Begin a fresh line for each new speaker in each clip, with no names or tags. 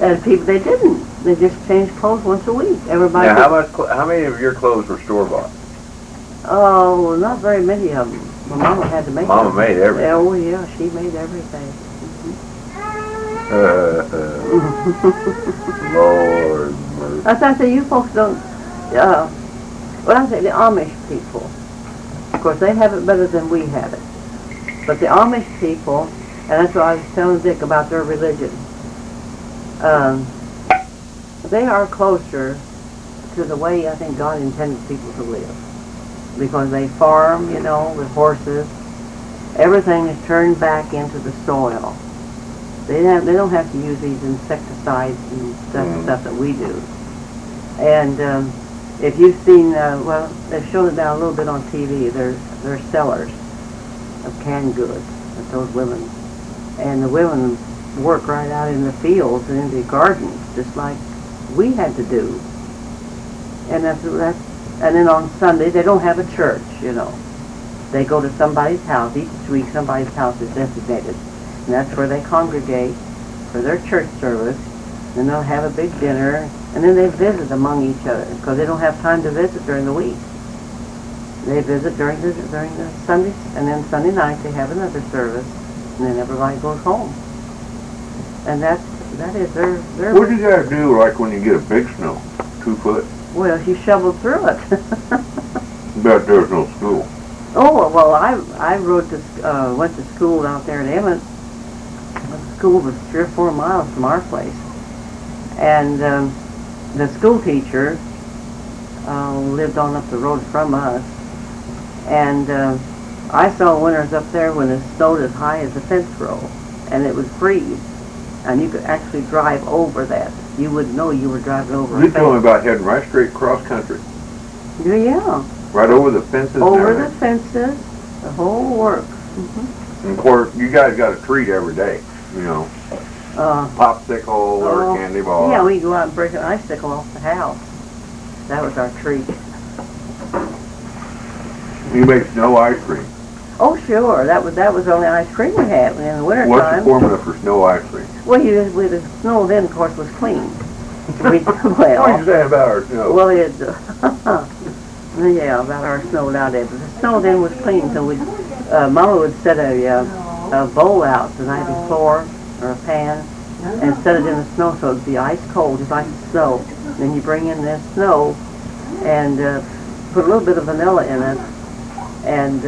And people, they didn't. They just changed clothes once a week. Everybody.
Now, how many of your clothes were store bought?
Oh, not very many of them. My mama had to make
Mama
them.
made everything.
Oh, yeah, she made everything.
Lord mercy.
As I say, you folks don't, well, I say the Amish people, of course, they have it better than we have it. But the Amish people, and that's what I was telling Dick about their religion, they are closer to the way I think God intended people to live. Because they farm, you know, with horses. Everything is turned back into the soil. They don't have to use these insecticides and stuff that we do. And if you've seen, well, they've shown it now a little bit on TV. They're sellers of canned goods, those women. And the women work right out in the fields and in the gardens, just like we had to do. And and then on Sunday, they don't have a church, you know. They go to somebody's house. Each week, somebody's house is designated. And that's where they congregate for their church service. Then they'll have a big dinner. And then they visit among each other because they don't have time to visit during the week. They visit during the Sundays. And then Sunday night, they have another service. And then everybody goes home. And that is their
What do you guys do, like, when you get a big snow? 2 foot?
Well, you shovel through it.
But there's no school.
Oh, well, I went to school out there in Emmett. The school was 3 or 4 miles from our place. And the school teacher lived on up the road from us. And I saw winters up there when it snowed as high as a fence row. And it would freeze. And you could actually drive over that. You wouldn't know you were driving over a
You
fence.
told me about heading right straight cross country.
Yeah.
Right over the fences
Over
and
the
everything.
fences, the whole work.
And of course, you guys got a treat every day. You know, popsicle or candy bar.
Yeah, we go out and break an icicle off the house. That was our treat.
You make snow ice cream.
Oh, sure. That was the only ice cream we had in the winter
What's the
time.
formula for snow ice cream?
Well, the snow then, of course, was clean.
What are you saying about our snow?
Well, yeah, about our snow nowadays. But the snow then was clean, so Mama would set a bowl out the night before, or a pan, and set it in the snow so it'd be ice cold, just like the snow. Then you bring in this snow and put a little bit of vanilla in it, and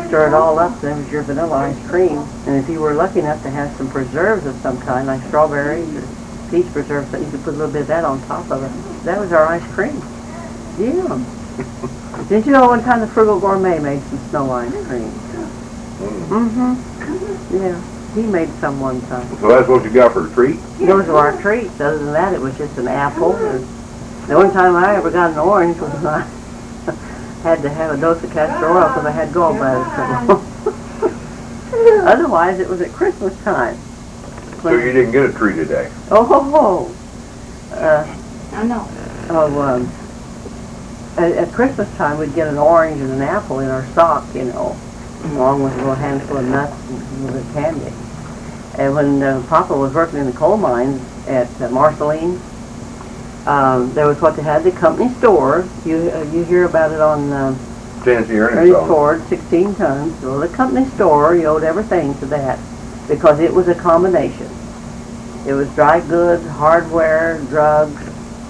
stir it all up. Then was your vanilla ice cream. And if you were lucky enough to have some preserves of some kind, like strawberries or peach preserves, you could put a little bit of that on top of it. That was our ice cream. Yeah. Did you know one time the Frugal Gourmet made some snow ice cream? Mm-hmm. Yeah. He made some one time.
So that's what you got for a treat?
Those were our treats. Other than that, it was just an apple. The one time I ever got an orange was when I had to have a dose of castor oil because I had gallbladder trouble. Otherwise, it was at Christmas time.
So you didn't get a treat today?
Oh,
I know.
At Christmas time, we'd get an orange and an apple in our sock, you know, along with a little handful of nuts and a little bit of candy. And when Papa was working in the coal mines at Marceline, there was what they had, the company store. You hear about it on
Tennessee Earnings
Ernie
Song.
Ford, 16 tons. Well, the company store, you owed everything to that because it was a combination. It was dry goods, hardware, drugs,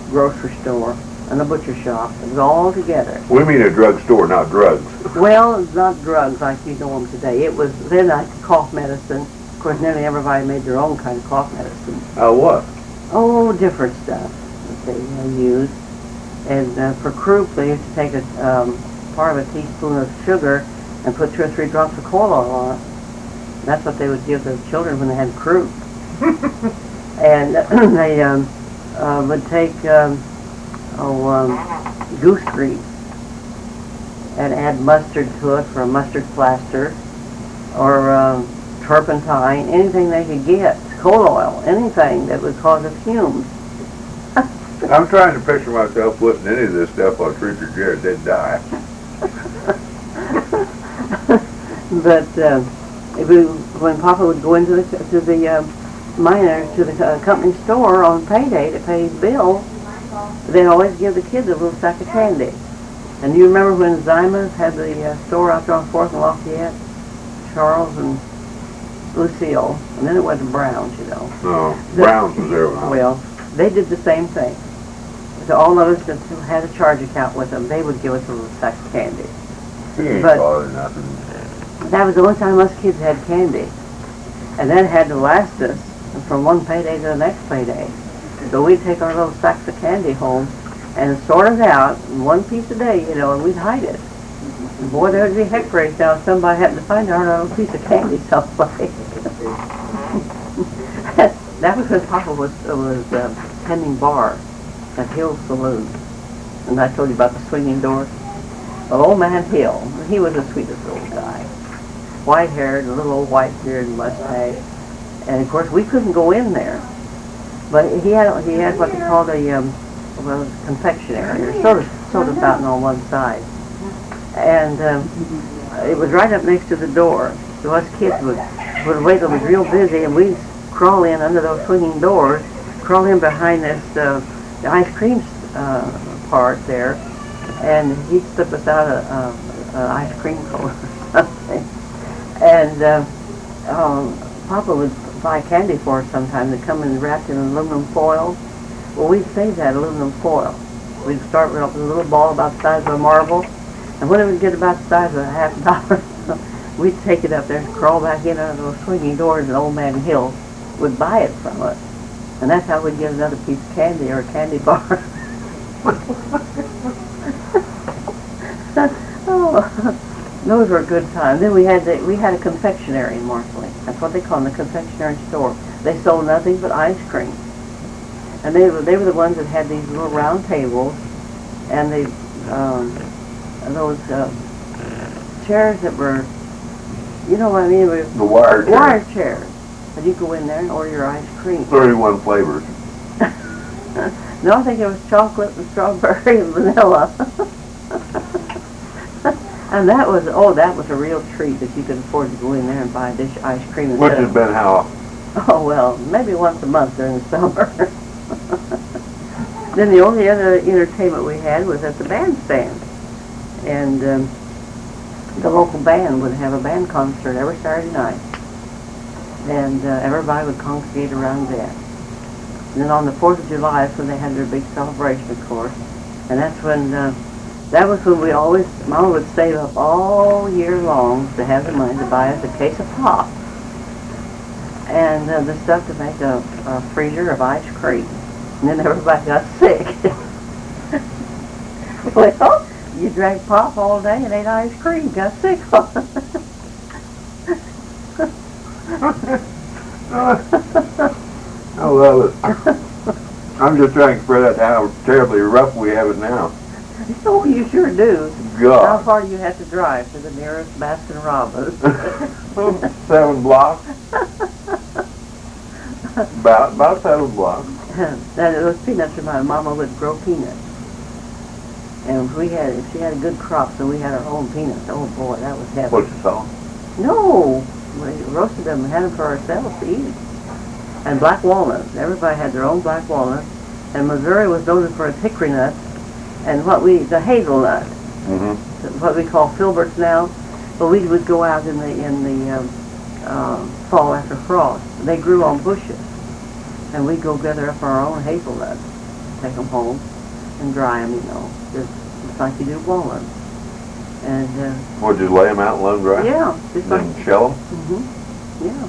grocery store, and a butcher shop. It was all together.
We mean a drug store, not drugs.
Well, it's not drugs like you know them today. It was then like cough medicine. Of course, nearly everybody made their own kind of cough medicine.
What?
Oh, different stuff that they used. And for croup, they used to take a part of a teaspoon of sugar and put 2 or 3 drops of coal oil on it. That's what they would give the children when they had croup. And they would take goose grease and add mustard to it for a mustard plaster, or turpentine, anything they could get, coal oil, anything that would cause a fumes.
I'm trying to picture myself putting any of this stuff on Truth or Jared. They'd die.
But when Papa would go into the miners to the company store on payday to pay his bill, they always give the kids a little sack of candy. And you remember when Zymas had the store out there on 4th and Lafayette? Charles and Lucille. And then it went to Brown's, you know.
No, Brown's was there.
Well, they did the same thing. So all of us that had a charge account with them, they would give us a little sack of candy.
He ain't
But-
bothered nothing.
That was the only time us kids had candy. And that had to last us from one payday to the next payday. So we'd take our little sacks of candy home and sort it out in one piece a day, you know, and we'd hide it. And boy, there would be heck race now if somebody happened to find our little piece of candy someplace. That was when Papa was tending bar at Hill's Saloon. And I told you about the swinging doors. Well, old man Hill, he was the sweetest little guy. White-haired, a little old white beard and mustache. And of course, we couldn't go in there. But he had what they called a confectionery, or soda fountain on one side. And it was right up next to the door. So us kids would wait till it was real busy, and we'd crawl in under those swinging doors, crawl in behind this the ice cream part there, and he'd slip us out an ice cream cone or something. And Papa would buy candy for us sometimes. They'd come in wrapped in aluminum foil. Well, we'd save that aluminum foil. We'd start with a little ball about the size of a marble, and when it would get about the size of a $50, we'd take it up there and crawl back in under those swinging doors, and Old Man Hill would buy it from us. And that's how we'd get another piece of candy or a candy bar. Oh, those were good times. Then we had a confectionery in Marceline. That's what they call them, the confectionery store. They sold nothing but ice cream. And they were the ones that had these little round tables, and those chairs that were, you know what I mean?
The wire
Wire chairs. And you go in there and order your ice cream.
31 flavors.
No, I think it was chocolate and strawberry and vanilla. And that was a real treat if you could afford to go in there and buy a dish of ice cream.
Which has been how?
Oh, well, maybe once a month during the summer. Then the only other entertainment we had was at the bandstand. And the local band would have a band concert every Saturday night. And everybody would congregate around that. And then on the 4th of July, that's when they had their big celebration, of course. And that's when, that was when Mama would save up all year long to have the money to buy us a case of pop. And the stuff to make a freezer of ice cream. And then everybody got sick. Well, you drank pop all day and ate ice cream, got sick.
I love it. I'm just trying to spread out how terribly rough we have it now.
Oh, you sure do. How
God.
far do you have to drive to the nearest Baskin Robbins?
7 blocks. About 7 blocks.
Now, those peanuts remind Mama would grow peanuts. And if she had a good crop, so we had our own peanuts. Oh boy, that was heaven.
What you saw?
No, we roasted them and had them for ourselves to eat. And black walnuts. Everybody had their own black walnuts. And Missouri was noted for its hickory nuts and the hazelnut, what we call filberts now. But we would go out in the fall after frost. They grew on bushes, and we'd go gather up our own hazelnuts, take them home, and dry them. You know, just like you do walnuts. And
Would you lay them out and let them dry?
yeah, just like.
Then shell them?
Yeah.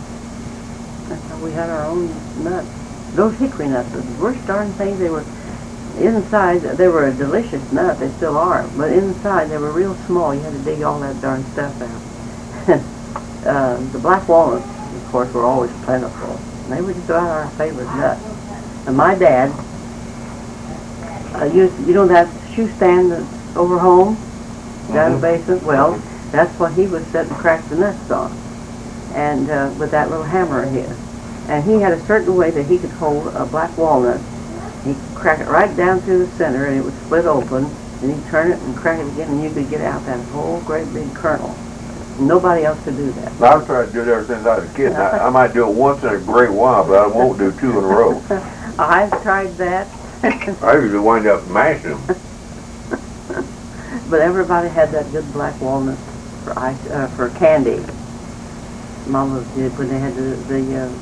That's how we had our own nuts. Those hickory nuts, the worst darn things, they were inside, they were a delicious nut, they still are, but inside they were real small. You had to dig all that darn stuff out. The black walnuts, of course, were always plentiful. They were just about our favorite nut. And my dad, you know that shoe stand that's over home, down in the basement? Well, that's what he would sit and crack the nuts on, and with that little hammer of his. And he had a certain way that he could hold a black walnut. He'd crack it right down through the center, and it would split open, and he'd turn it and crack it again, and you could get out that whole great big kernel. Nobody else could do that.
I've tried to do it ever since I was a kid. and I might do it once in a great while, but I won't do two in a row.
I've tried that.
I usually wind up mashing them.
But everybody had that good black walnut for candy. Mama did when they had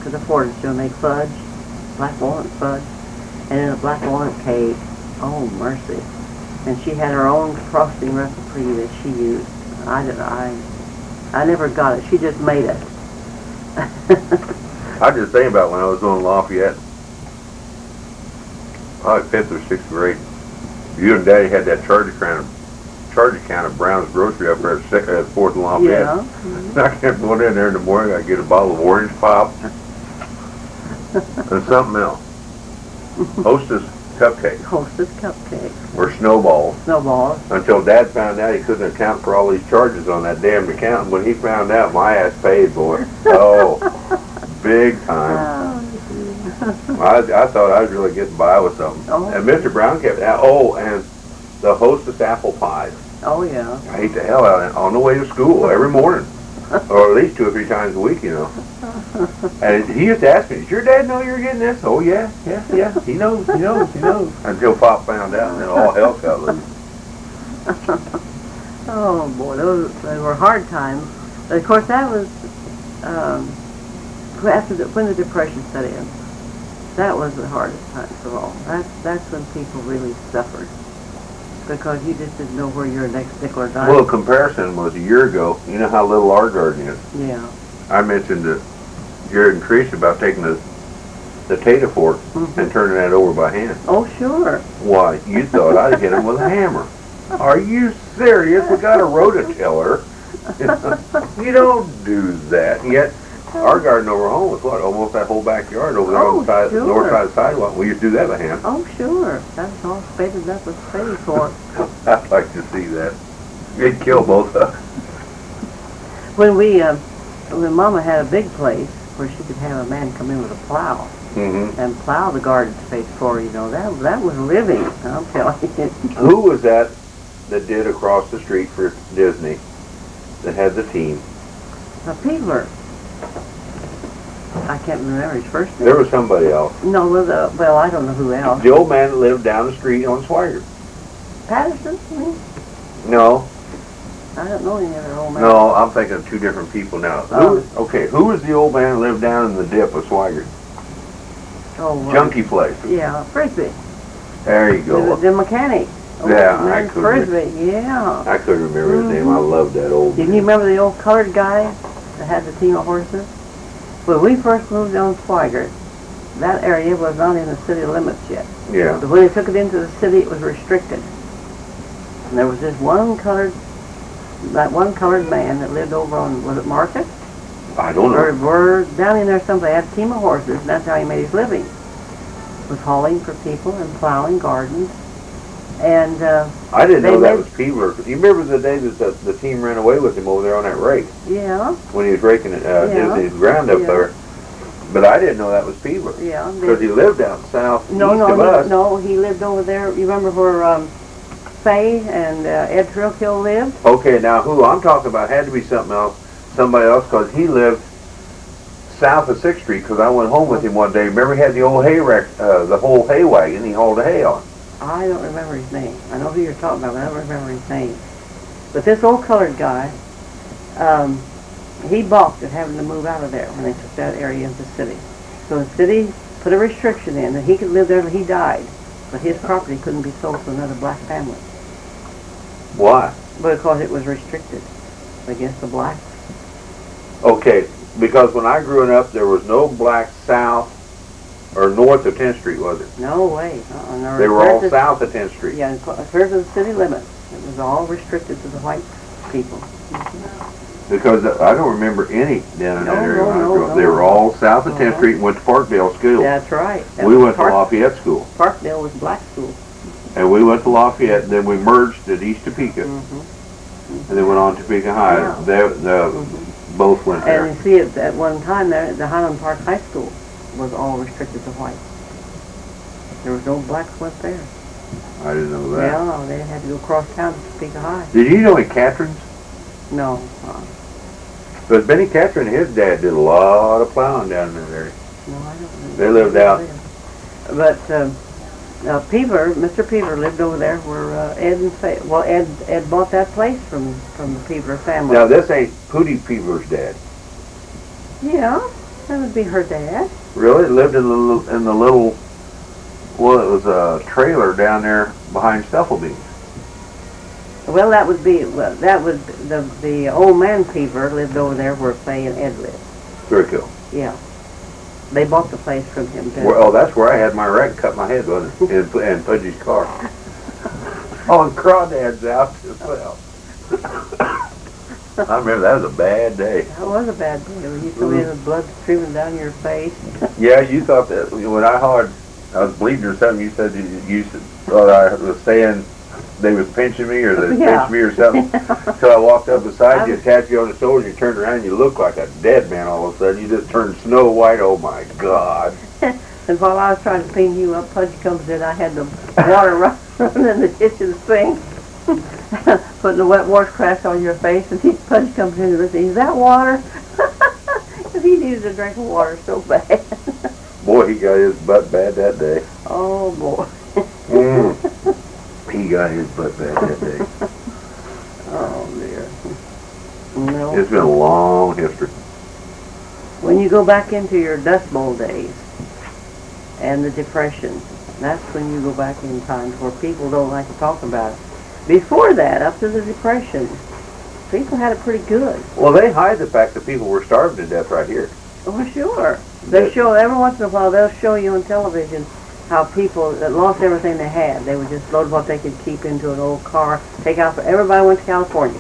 could afford it, she'll make fudge, black walnut fudge, and then a black walnut cake. Oh mercy! And she had her own frosting recipe that she used. I never got it. She just made it.
I just think about when I was on Lafayette, probably 5th or 6th grade. You and Daddy had that charge account of Brown's Grocery up there at 4th and Lafayette.
Yeah. Mm-hmm.
I kept going in there in the morning. I'd get a bottle of orange pop and something else. Hostess cupcake
Hostess cupcake.
or snowballs.
Snowballs.
Until Dad found out he couldn't account for all these charges on that damn account. And when he found out, my ass paid, boy. Oh, big time. I thought I was really getting by with something.
Oh.
And Mr. Brown kept, and the Hostess apple pies.
Oh yeah.
I ate the hell out of it on the way to school every morning. Or at least 2 or 3 times a week, you know. And he used to ask me, does your dad know you're getting this? Oh yeah. He knows. Until Pop found out, and then all hell got loose.
Oh boy, they were hard times. But of course, that was when the Depression set in. That was the hardest time of all. That's when people really suffered, because you just didn't know where your next nickel or dime.
Well, comparison was a year ago. You know how little our garden is.
Yeah.
I mentioned to Jared and Trish about taking the tater fork and turning that over by hand.
Oh sure.
Why, you thought I'd hit him with a hammer. Are you serious? We got a rototiller. You don't do that. Yet, our garden over home was what, almost that whole backyard over there on the
sure.
north side of the sidewalk. We used to do that by hand.
Oh sure. That's all spaded up with spade fork.
I'd like to see that. It'd kill both of us.
When Mama had a big place where she could have a man come in with a plow and plow the garden space for her, you know, that was living, I'll tell you.
Who was that did across the street for Disney that had the team?
A Peebler. I can't remember his first name.
There was somebody else.
No, well, I don't know who else.
The old man that lived down the street on Swigert.
Patterson? You mean?
No,
I don't know any other old man.
no, I'm thinking of 2 different people now. Who was the old man that lived down in the dip of Swigert?
Oh,
Junkie place.
Yeah, Frisbee.
There you go.
The mechanic.
Yeah,
Man Frisbee, yeah.
I couldn't remember his name. I loved that old
Didn't
man.
you remember the old colored guy that had the team of horses? When we first moved on Swigert, that area was not in the city limits yet.
Yeah.
But when they took it into the city, it was restricted. And there was this one colored man that lived over on, was it Market?
I don't know.
Or down in there somebody had a team of horses, and that's how he made his living. Was hauling for people and plowing gardens. And
I didn't know that was Peebler. You remember the day that the team ran away with him over there on that rake?
Yeah.
When he was raking Disney's ground up there. But I didn't know that was Peebler.
Yeah.
Because he lived out south east of us.
No, he lived over there. You remember where Faye and Ed Trillkill lived?
Okay, now who I'm talking about had to be somebody else, because he lived south of 6th Street, because I went home with him one day. Remember he had the old the whole hay wagon he hauled the hay on.
I don't remember his name. I know who you're talking about, but I don't remember his name. But this old colored guy, he balked at having to move out of there when they took that area into the city. So the city put a restriction in that he could live there till he died, but his property couldn't be sold to another black family.
Why?
Because it was restricted against the blacks.
Okay, because when I grew up, there was no black south or north of 10th Street, was it?
No way.
They were all south of 10th Street.
Yeah, in terms of the city limits, it was all restricted to the white people.
Because I don't remember any down in that area when I grew up.
No.
They were all south of 10th Street and went to Parkdale School.
That's right.
We went to Lafayette School.
Parkdale was black school.
And we went to Lafayette, then we merged at East Topeka. And then went on to Topeka High.
Yeah.
Both went there.
And you see, at one time there, the Highland Park High School was all restricted to white. There was no blacks went there.
I didn't know that.
Yeah, they had to go across town to Topeka High.
Did you know in Catrins?
No.
But Benny Catcher and his dad did a lot of plowing down in that area.
No, I don't know.
They lived out.
But Peever, Mr. Peever lived over there where Ed and Ed bought that place from the Peever family.
Now this ain't Pootie Peever's dad.
Yeah, that would be her dad.
Really? Lived in the little, well, it was a trailer down there behind Stufflebee's.
Well, that would the old man Peever lived over there where Fay and Ed lived.
Very cool.
Yeah, they bought the place from him.
Well, that's where I had my wreck, cut my head, wasn't it? And Pudgy's car. Oh, and Crawdad's out as well. I remember that was a bad day.
That was a bad day when you come in with blood streaming down your face.
Yeah, you thought that when I hollered, I was bleeding or something. You said you thought I was saying they was pinching me or they pinched me or something. So I walked up beside you, tapped you on the shoulder, you turned around, and you looked like a dead man all of a sudden. You just turned snow white. Oh my God!
And while I was trying to clean you up, Pudgy comes in. I had the water running in the kitchen sink, putting the wet washcloth on your face, and Pudgy comes in and says, "Is that water?" Because he needed a drink of water so bad.
Boy, he got his butt bad that day.
Oh boy.
He got his butt bad that day.
Oh dear. No.
It's been a long history.
When you go back into your Dust Bowl days and the Depression, that's when you go back in time where people don't like to talk about it. Before that, up to the Depression, people had it pretty good.
Well, they hide the fact that people were starving to death right here.
Oh, sure. They show, every once in a while, they'll show you on television how people that lost everything they had, they would just load what they could keep into an old car, take out, everybody went to California.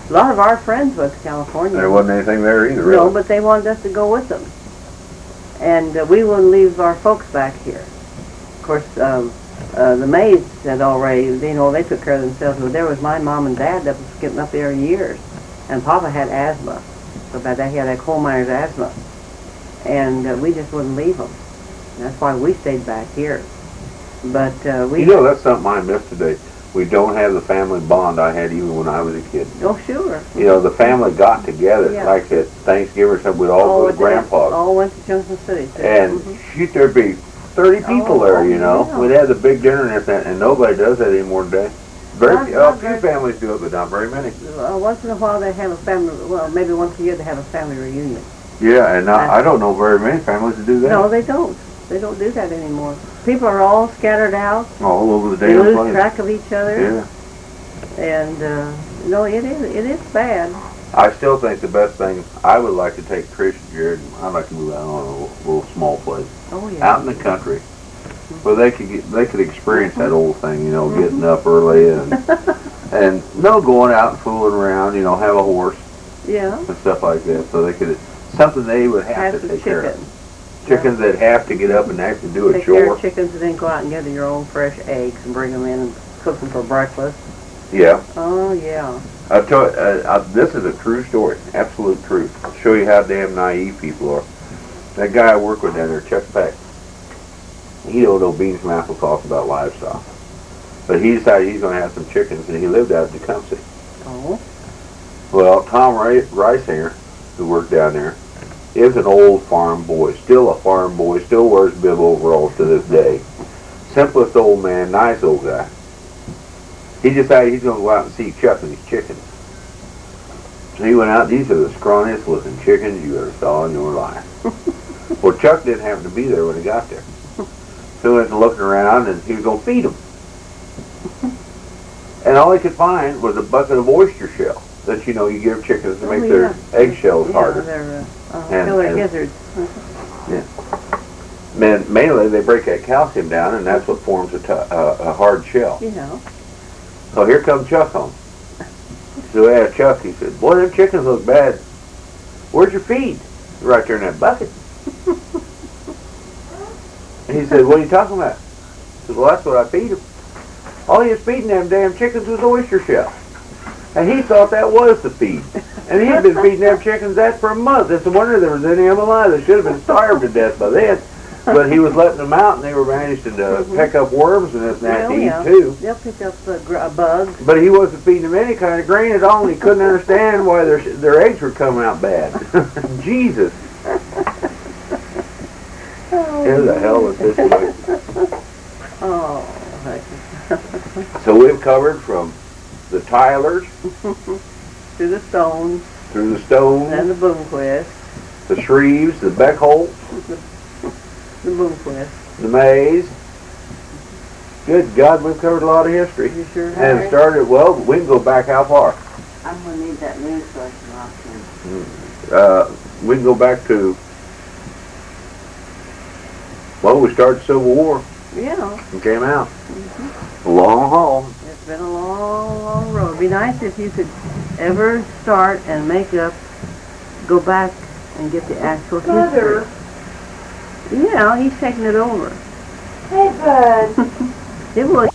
A lot of our friends went to California.
There wasn't anything there either, really.
No, but they wanted us to go with them. And we wouldn't leave our folks back here. Of course, the maids had already, they took care of themselves. But there was my mom and dad that was getting up there years. And Papa had asthma. So bad that he had that coal miner's asthma. And we just wouldn't leave them. That's why we stayed back here. But we...
You know, that's something I miss today. We don't have the family bond I had even when I was a kid.
Oh, sure.
You know, the family got together, like at Thanksgiving or something, we'd all go to Grandpa's.
All went to Junction City. Too.
And shoot, there'd be 30 people there, you know.
Yeah.
We'd have the big dinner and everything, and nobody does that anymore today. Very few families do it, but not very many.
Once in a while they have a family, well, maybe once a year they have a family reunion.
Yeah, and I don't know very many families that do that.
No, they don't. They don't do that anymore. People are all scattered out.
All over the
They
damn
lose
place.
track of each other.
Yeah.
And, no, it is bad.
I still think the best thing, I would like to take Trish and Jared, I'd like to move out on a little small place.
Oh, yeah.
Out in the country. Where they could experience that old thing, you know, getting up early and no going out and fooling around, you know, have a horse
Yeah.
and stuff like that. So they could, something they would have to take care of. Chickens that have to get up and actually do a
Take care
chore.
of chickens and then go out and get your own fresh eggs and bring them in and cook them for breakfast.
Yeah.
Oh, yeah.
I'll tell you, this is a true story, absolute truth. I'll show you how damn naive people are. That guy I work with down there, Chuck Peck, he don't know beans and applesauce about livestock. But he decided he's going to have some chickens, and he lived out in Tecumseh.
Oh.
Well, Tom Reisinger, who worked down there, is an old farm boy, still a farm boy, still wears bib overalls to this day. Simplest old man, nice old guy. He decided he's going to go out and see Chuck and his chickens. So he went out, these are the scrawniest looking chickens you ever saw in your life. Well, Chuck didn't happen to be there when he got there. So he went looking around and he was going to feed them. And all he could find was a bucket of oyster shell that, you know, you give chickens to make their eggshells harder.
They're killer gizzards.
Yeah. Mainly they break that calcium down, and that's what forms a hard shell.
You know.
So here comes Chuck home. So I asked Chuck, he said, boy, them chickens look bad. Where's your feed? Right there in that bucket. And he said, what are you talking about? I said, well, that's what I feed them. All he was feeding them damn chickens was oyster shell. And he thought that was the feed. And he had been feeding them chickens that for a month. It's a wonder there was any of them alive. They should have been starved to death by then. But he was letting them out, and they were managing to pick up worms and this and that
Well,
to
yeah.
eat too.
They'll pick up bugs.
But he wasn't feeding them any kind of grain at all, and he couldn't understand why their eggs were coming out bad. Jesus. It was a hell of a situation.
Oh, heck.
So we've covered from the Tylers,
To the Stones
through the Stones,
and the Boomquist.
the Shreves, the Beckholts,
The Boomquist.
the Mays. Good God, we've covered a lot of history.
You sure
And
have.
it started, well, we can go back how far?
I'm gonna need that news lesson option.
We can go back to, well, we started the Civil War
Yeah,
and came out. A long haul.
it's been a long, long road. It'd be nice if you could ever start and go back and get the actual
Mother.
history. Yeah, he's taking it over.
Hey, bud.
It will